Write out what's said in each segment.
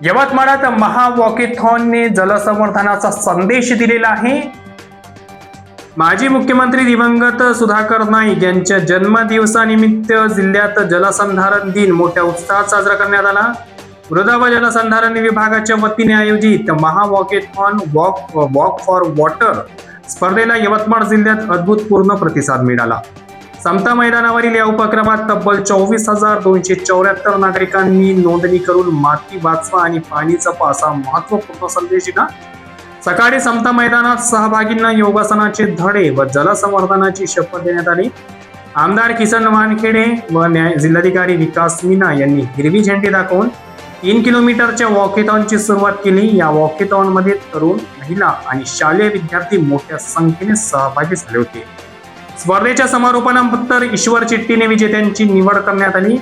यवतमाळात महावॉकेथॉनने जलसंवर्धनाचा संदेश दिलेला आहे। माजी मुख्यमंत्री दिवंगत सुधाकर नाईक यांच्या जन्मदिवसानिमित्त जिल्ह्यात जलसंधारण दिन मोठ्या उत्साहात साजरा करण्यात आला। मृदा व जलसंधारण विभागाच्या वतीने आयोजित महावॉकेथॉन वॉक फॉर वॉटर स्पर्धेला यवतमाळ जिल्ह्यात अभूतपूर्व प्रतिसाद मिळाला। समता मैदानावरील या उपक्रमात तब्बल 24,274 नागरिकांनी नोंदणी करून माती वाचवा आणि पाणी जपा असा महत्त्वपूर्ण संदेश दिला। सकाळी समता मैदानात सहभागींना योगासनाचे धडे व जलसंवर्धनाची शपथ देण्यात आली। आमदार किसन वानखेडे व जिल्हाधिकारी विकास मीना यांनी हिरवी झेंडी दाखवून 3 किलोमीटरच्या वॉकेथॉनची सुरुवात केली। या वॉकेथॉनमध्ये तरुण, महिला आणि शालेय विद्यार्थी मोठ्या संख्येने सहभागी झाले होते। स्पर्धेच्या समारोपानंतर ईश्वर चिट्टीने विजेत्यांची निवड करण्यात आली।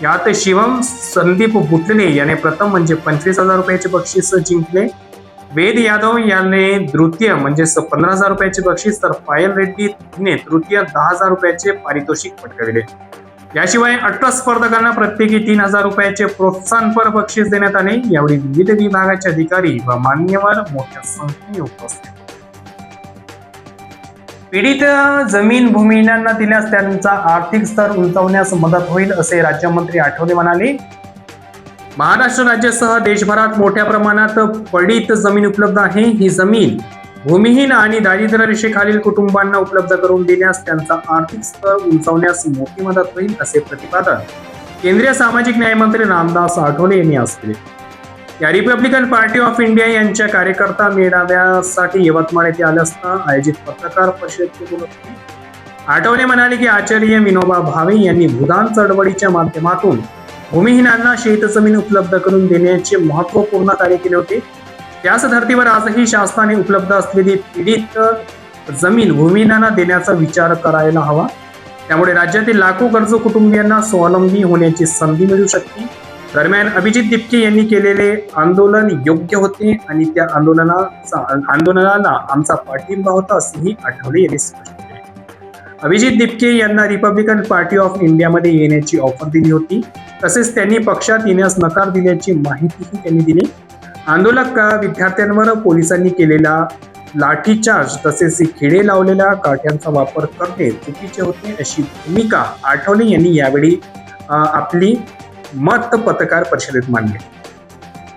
यात शिवम संदीप बुटले याने प्रथम म्हणजे 25,000 रुपयाचे बक्षीस जिंकले। वेद यादव याने तृतीय म्हणजे 15,000 रुपयाचे बक्षीस तर पायल रेड्डी ने तृतीय 10,000 रुपयाचे पारितोषिक पटकाविले। याशिवाय 18 स्पर्धकांना प्रत्येकी 3,000 रुपयाचे प्रोत्साहनपर बक्षीस देण्यात आले। यावेळी विविध विभागाचे अधिकारी व मान्यवर मोठ्या संख्येने उपस्थित होते। पीडित जमीन भूमिहीनांना दिल्यास त्यांचा आर्थिक स्तर उंचावण्यास मदत होईल असे राज्यमंत्री आठवले म्हणाले। महाराष्ट्र राज्यासह देशभरात मोठ्या प्रमाणात पडीत जमीन उपलब्ध आहे। ही जमीन भूमिहीन आणि दारिद्र्य रेषेखालील कुटुंबांना उपलब्ध करून देण्यास त्यांचा आर्थिक स्तर उंचावण्यास मोठी मदत होईल असे प्रतिपादन केंद्रीय सामाजिक न्याय मंत्री रामदास आठवले यांनी आज केले। या रिपब्लिकन पार्टी ऑफ इंडिया यांच्या कार्यकर्ता मेळाव्यासाठी यवतमाळ येथे आले असता आयोजित पत्रकार परिषदेत ते बोलत होते। आठवले म्हणाले की आचार्य विनोबा भावे यांनी भूदान चळवळीच्या माध्यमातून भूमिहीनांना शेतजमीन उपलब्ध करून देण्याचे महत्त्वपूर्ण कार्य केले होते। त्याच धर्तीवर आजही शासनाने उपलब्ध असलेली पीडित जमीन भूमिहीनांना देण्याचा विचार करायला हवा। त्यामुळे राज्यातील लाखो गरजू कुटुंबियांना स्वावलंबी होण्याची संधी मिळू शकते। दरम्यान अभिजित दिपके यांनी केलेले आंदोलन योग्य होते आणि त्या आंदोलनाला आमचा पाठिंबा होता असेही आठवले यांनी स्पष्ट केले। अभिजित दिपके यांना रिपब्लिकन पार्टी ऑफ इंडियामध्ये येण्याची ऑफर दिली होती। तसेच त्यांनी पक्षात येण्यास नकार दिल्याची माहितीही त्यांनी दिली। आंदोलक विद्यार्थ्यांवर पोलिसांनी केलेला लाठीचार्ज तसेच खिळे लावलेल्या काठ्यांचा वापर करणे चुकीचे होते अशी भूमिका आठवले यांनी यावेळी आपली मत पत्रकार परिषदेत मांडली।